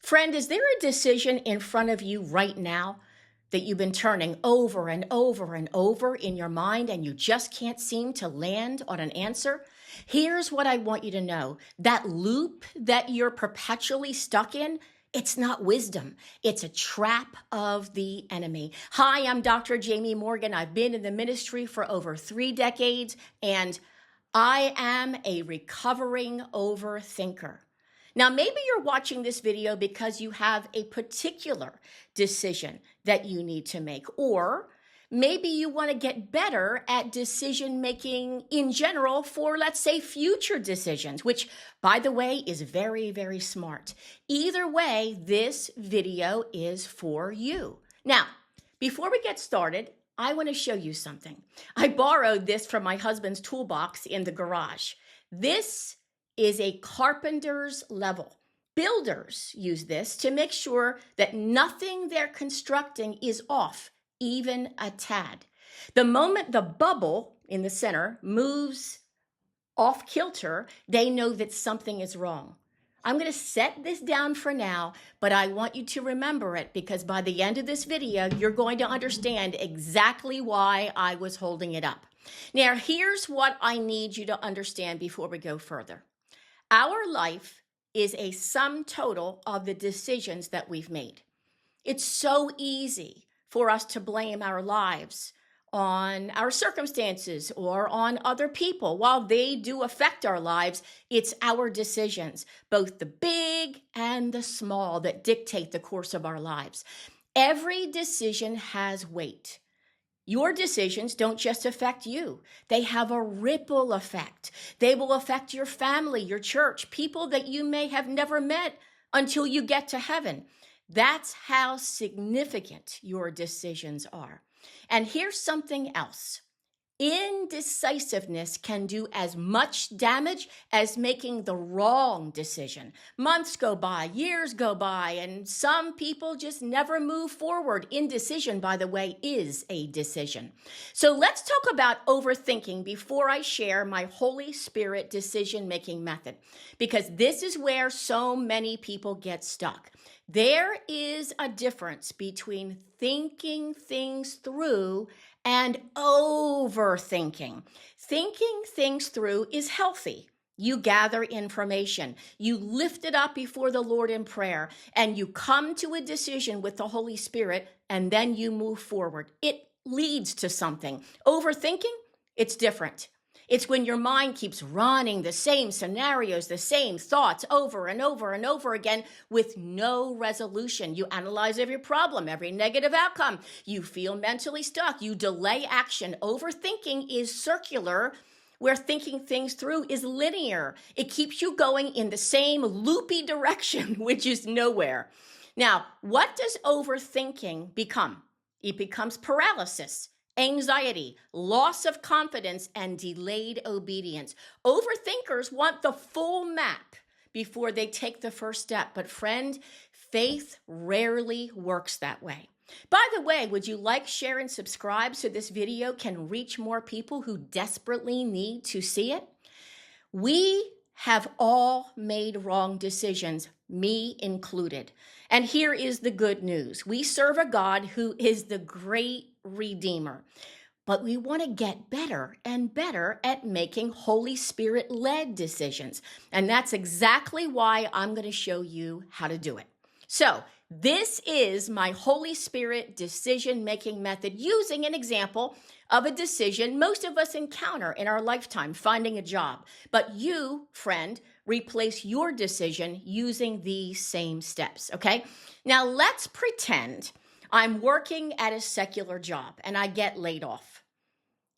Friend, is there a decision in front of you right now that you've been turning over and over and over in your mind and you just can't seem to land on an answer? Here's what I want you to know. That loop that you're perpetually stuck in, it's not wisdom. It's a trap of the enemy. Hi, I'm Dr. Jamie Morgan. I've been in the ministry for over 3 decades, and I am a recovering overthinker. Now, maybe you're watching this video because you have a particular decision that you need to make, or maybe you want to get better at decision making in general for, let's say, future decisions, which, by the way, is very, very smart. Either way, this video is for you. Now, before we get started, I want to show you something. I borrowed this from my husband's toolbox in the garage. This is a carpenter's level. Builders use this to make sure that nothing they're constructing is off, even a tad. The moment the bubble in the center moves off kilter, they know that something is wrong. I'm going to set this down for now, but I want you to remember it because by the end of this video, you're going to understand exactly why I was holding it up. Now, here's what I need you to understand before we go further. Our life is a sum total of the decisions that we've made. It's so easy for us to blame our lives on our circumstances or on other people. While they do affect our lives, it's our decisions, both the big and the small, that dictate the course of our lives. Every decision has weight. Your decisions don't just affect you. They have a ripple effect. They will affect your family, your church, people that you may have never met until you get to heaven. That's how significant your decisions are. And here's something else. Indecisiveness can do as much damage as making the wrong decision. Months go by, years go by, and some people just never move forward. Indecision, by the way, is a decision. So let's talk about overthinking before I share my Holy Spirit decision-making method, because this is where so many people get stuck. There is a difference between thinking things through and overthinking. Thinking things through is healthy. You gather information, you lift it up before the Lord in prayer, and you come to a decision with the Holy Spirit, and then you move forward. It leads to something. Overthinking, it's different. It's when your mind keeps running the same scenarios, the same thoughts over and over and over again with no resolution. You analyze every problem, every negative outcome. You feel mentally stuck. You delay action. Overthinking is circular, where thinking things through is linear. It keeps you going in the same loopy direction, which is nowhere. Now, what does overthinking become? It becomes paralysis, anxiety, loss of confidence, and delayed obedience. Overthinkers want the full map before they take the first step. But friend, faith rarely works that way. By the way, would you like, share, and subscribe so this video can reach more people who desperately need to see it? We have all made wrong decisions, me included. And here is the good news. We serve a God who is the great Redeemer. But we want to get better and better at making Holy Spirit-led decisions. And that's exactly why I'm going to show you how to do it. So this is my Holy Spirit decision-making method using an example of a decision most of us encounter in our lifetime, finding a job. But you, friend, replace your decision using these same steps, okay? Now let's pretend I'm working at a secular job and I get laid off.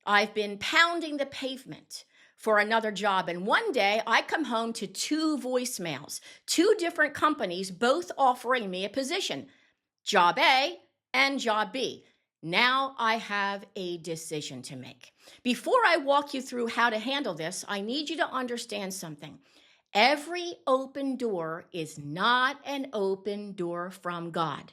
I've been pounding the pavement for another job, and one day I come home to 2 voicemails, 2 different companies, both offering me a position, job A and job B. Now I have a decision to make. Before I walk you through how to handle this, I need you to understand something. Every open door is not an open door from God.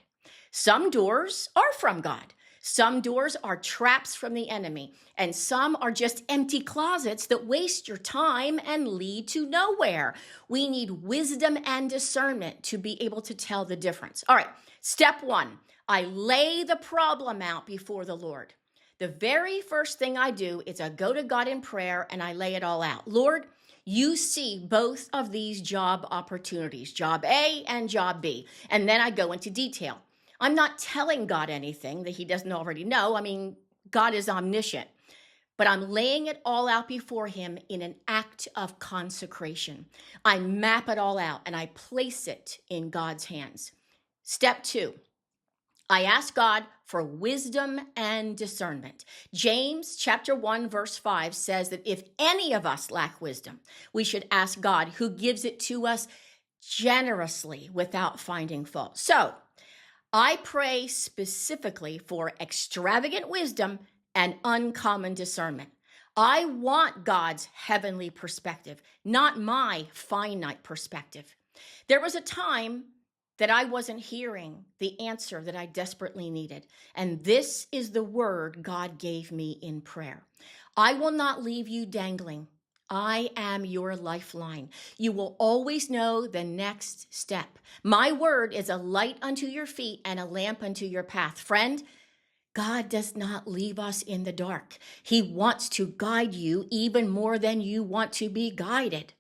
Some doors are from God. Some doors are traps from the enemy, and some are just empty closets that waste your time and lead to nowhere. We need wisdom and discernment to be able to tell the difference. All right, step one, I lay the problem out before the Lord. The very first thing I do is I go to God in prayer and I lay it all out. Lord, you see both of these job opportunities, job A and job B. And then I go into detail. I'm not telling God anything that he doesn't already know. I mean, God is omniscient. But I'm laying it all out before him in an act of consecration. I map it all out and I place it in God's hands. Step two, I ask God for wisdom and discernment. James chapter 1 verse 5 says that if any of us lack wisdom, we should ask God, who gives it to us generously without finding fault. So I pray specifically for extravagant wisdom and uncommon discernment. I want God's heavenly perspective, not my finite perspective. There was a time that I wasn't hearing the answer that I desperately needed. And this is the word God gave me in prayer. I will not leave you dangling. I am your lifeline. You will always know the next step. My word is a light unto your feet and a lamp unto your path. Friend, God does not leave us in the dark. He wants to guide you even more than you want to be guided.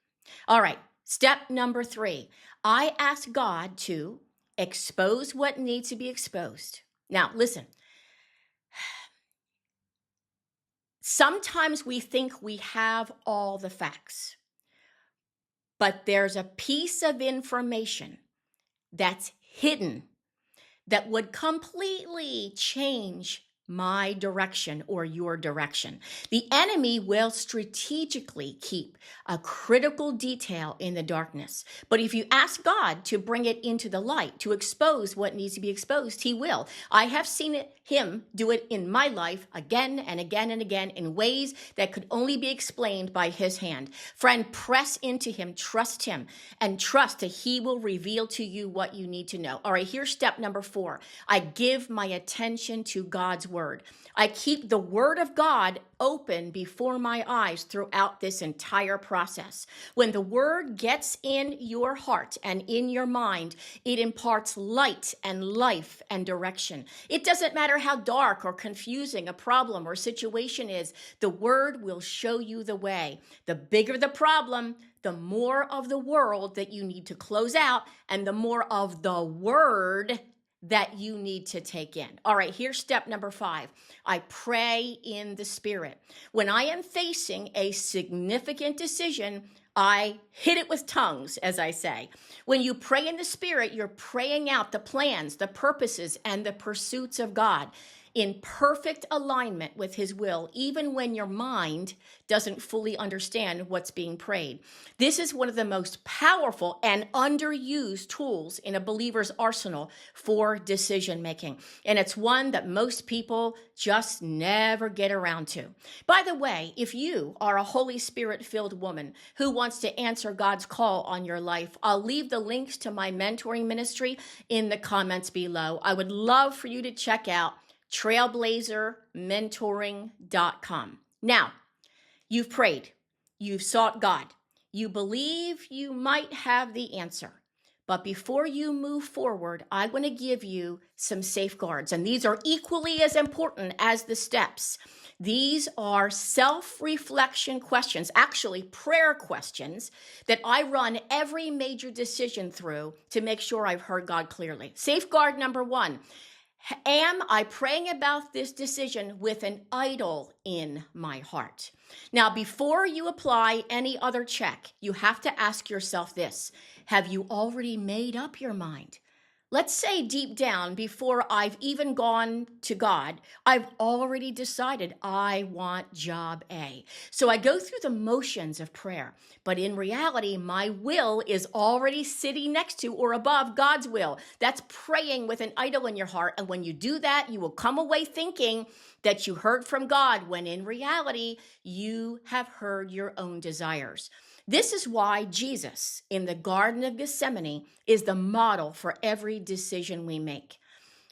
All right, step number 3. I ask God to expose what needs to be exposed. Now, listen. Sometimes we think we have all the facts, but there's a piece of information that's hidden that would completely change my direction or your direction. The enemy will strategically keep a critical detail in the darkness. But if you ask God to bring it into the light, to expose what needs to be exposed, he will. I have seen him do it in my life again and again and again in ways that could only be explained by his hand. Friend, press into him, trust him, and trust that he will reveal to you what you need to know. All right, here's step number 4. I give my attention to God's word. I keep the word of God open before my eyes throughout this entire process. When the word gets in your heart and in your mind, it imparts light and life and direction. It doesn't matter how dark or confusing a problem or situation is, the word will show you the way. The bigger the problem, the more of the world that you need to close out and the more of the word that you need to take in. All right, here's step number 5. I pray in the Spirit. When I am facing a significant decision, I hit it with tongues, as I say. When you pray in the Spirit, you're praying out the plans, the purposes, and the pursuits of God in perfect alignment with his will, even when your mind doesn't fully understand what's being prayed. This is one of the most powerful and underused tools in a believer's arsenal for decision making. And it's one that most people just never get around to. By the way, if you are a Holy Spirit-filled woman who wants to answer God's call on your life, I'll leave the links to my mentoring ministry in the comments below. I would love for you to check out trailblazermentoring.com. Now, you've prayed, you've sought God, you believe you might have the answer. But before you move forward, I want to give you some safeguards, and these are equally as important as the steps. These are self-reflection questions, actually prayer questions, that I run every major decision through to make sure I've heard God clearly. Safeguard number 1. Am I praying about this decision with an idol in my heart? Now, before you apply any other check, you have to ask yourself this. Have you already made up your mind? Let's say deep down, before I've even gone to God, I've already decided I want job A. So I go through the motions of prayer, but in reality, my will is already sitting next to or above God's will. That's praying with an idol in your heart. And when you do that, you will come away thinking that you heard from God, when in reality, you have heard your own desires. This is why Jesus in the Garden of Gethsemane is the model for every decision we make.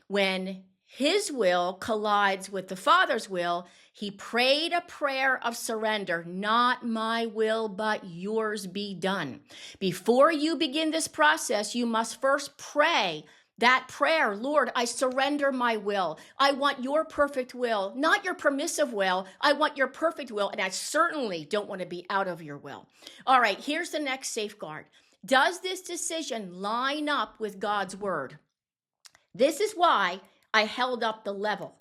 When his will collides with the Father's will, he prayed a prayer of surrender. Not my will, but yours be done. Before you begin this process, you must first pray that prayer. Lord, I surrender my will. I want your perfect will, not your permissive will. I want your perfect will, and I certainly don't want to be out of your will. All right, here's the next safeguard. Does this decision line up with God's word? This is why I held up the level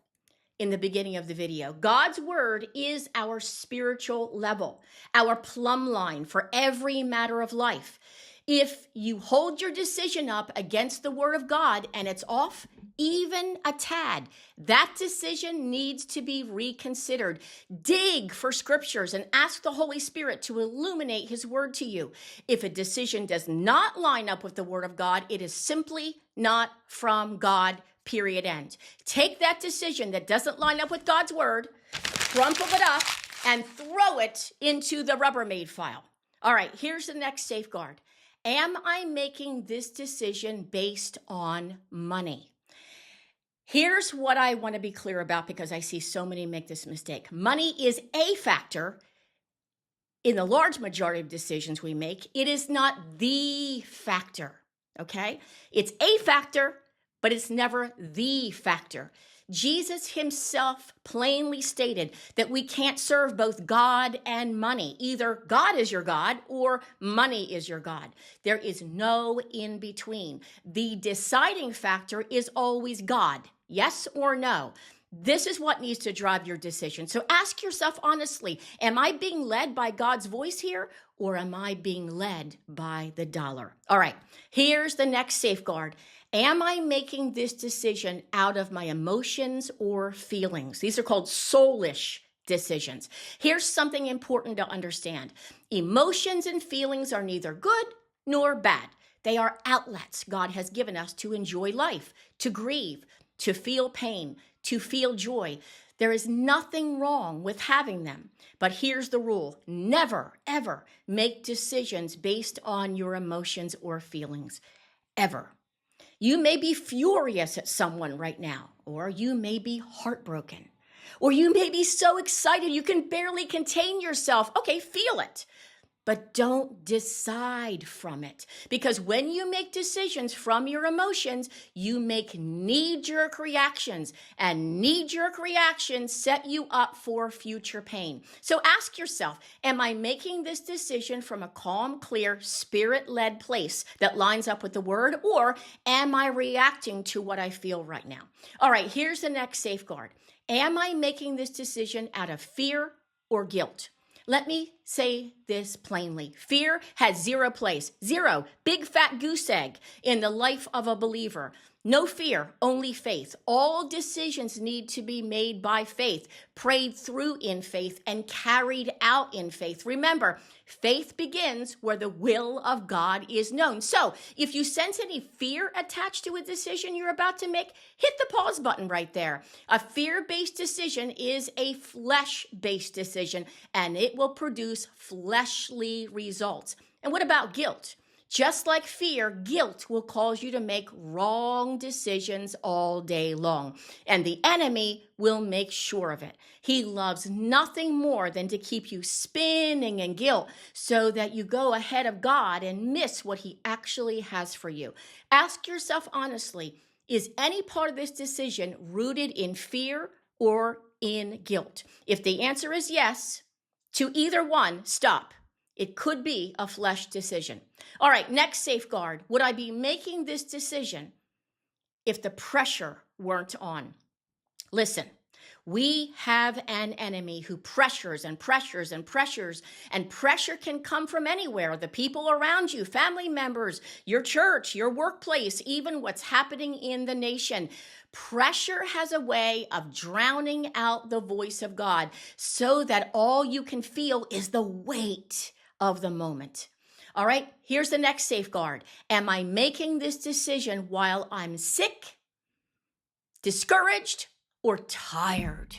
in the beginning of the video. God's word is our spiritual level, our plumb line for every matter of life. If you hold your decision up against the word of God and it's off even a tad, that decision needs to be reconsidered. Dig for scriptures and ask the Holy Spirit to illuminate his word to you. If a decision does not line up with the word of God, it is simply not from God, period, end. Take that decision that doesn't line up with God's word, crumple it up, and throw it into the Rubbermaid file. All right, here's the next safeguard. Am I making this decision based on money? Here's what I want to be clear about, because I see so many make this mistake. Money is a factor in the large majority of decisions we make. It is not the factor, okay? It's a factor, but it's never the factor. Jesus himself plainly stated that we can't serve both God and money. Either God is your God or money is your God. There is no in between. The deciding factor is always God. Yes or no? This is what needs to drive your decision. So ask yourself honestly, am I being led by God's voice here, or am I being led by the dollar? All right, here's the next safeguard. Am I making this decision out of my emotions or feelings? These are called soulish decisions. Here's something important to understand. Emotions and feelings are neither good nor bad. They are outlets God has given us to enjoy life, to grieve, to feel pain, to feel joy. There is nothing wrong with having them. But here's the rule. Never, ever make decisions based on your emotions or feelings. Ever. You may be furious at someone right now, or you may be heartbroken, or you may be so excited you can barely contain yourself. Okay, feel it, but don't decide from it. Because when you make decisions from your emotions, you make knee-jerk reactions, and knee-jerk reactions set you up for future pain. So ask yourself, am I making this decision from a calm, clear, spirit-led place that lines up with the word, or am I reacting to what I feel right now? All right, here's the next safeguard. Am I making this decision out of fear or guilt? Let me say this plainly. Fear has zero place. Zero. Big fat goose egg in the life of a believer. No fear, only faith. All decisions need to be made by faith, prayed through in faith, and carried out in faith. Remember, faith begins where the will of God is known. So if you sense any fear attached to a decision you're about to make, hit the pause button right there. A fear-based decision is a flesh-based decision, and it will produce fleshly results. And what about guilt? Just like fear, guilt will cause you to make wrong decisions all day long. And the enemy will make sure of it. He loves nothing more than to keep you spinning in guilt so that you go ahead of God and miss what he actually has for you. Ask yourself honestly, is any part of this decision rooted in fear or in guilt? If the answer is yes, to either one, stop. It could be a flesh decision. All right, next safeguard. Would I be making this decision if the pressure weren't on? Listen, we have an enemy who pressures and pressures and pressures, and pressure can come from anywhere. The people around you, family members, your church, your workplace, even what's happening in the nation. Pressure has a way of drowning out the voice of God so that all you can feel is the weight of the moment. All right, here's the next safeguard. Am I making this decision while I'm sick, discouraged, or tired?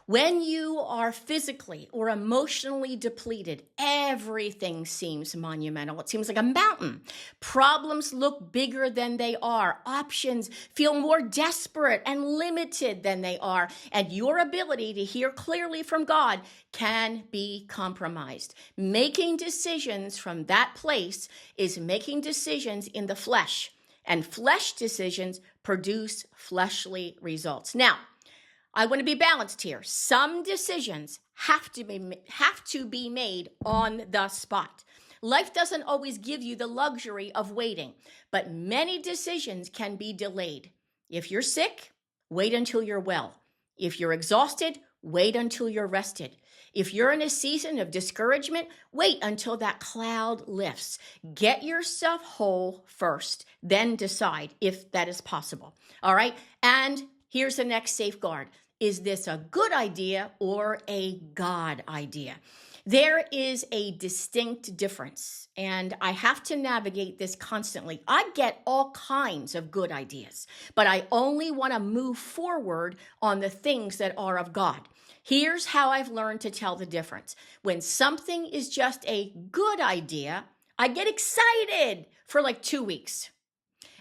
When you are physically or emotionally depleted, everything seems monumental. It seems like a mountain. Problems look bigger than they are. Options feel more desperate and limited than they are. And your ability to hear clearly from God can be compromised. Making decisions from that place is making decisions in the flesh. And flesh decisions produce fleshly results. Now, I want to be balanced here. Some decisions have to be made on the spot. Life doesn't always give you the luxury of waiting, but many decisions can be delayed. If you're sick, wait until you're well. If you're exhausted, wait until you're rested. If you're in a season of discouragement, wait until that cloud lifts. Get yourself whole first, then decide if that is possible. All right? And here's the next safeguard. Is this a good idea or a God idea? There is a distinct difference, and I have to navigate this constantly. I get all kinds of good ideas, but I only want to move forward on the things that are of God. Here's how I've learned to tell the difference. When something is just a good idea, I get excited for like 2 weeks.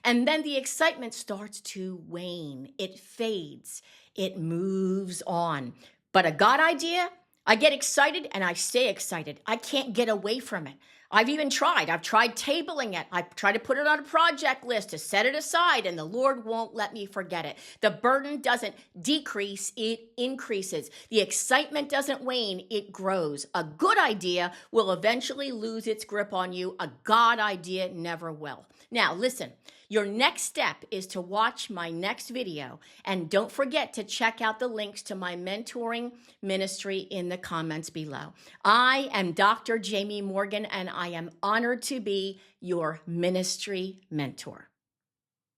And then the excitement starts to wane. It fades. It moves on. But a God idea, I get excited and I stay excited. I can't get away from it. I've tried tabling it. I've tried to put it on a project list to set it aside, and the Lord won't let me forget it. The burden doesn't decrease, it increases. The excitement doesn't wane, it grows. A good idea will eventually lose its grip on you. A God idea never will. Now, listen, your next step is to watch my next video, and don't forget to check out the links to my mentoring ministry in the comments below. I am Dr. Jamie Morgan, and I am honored to be your ministry mentor.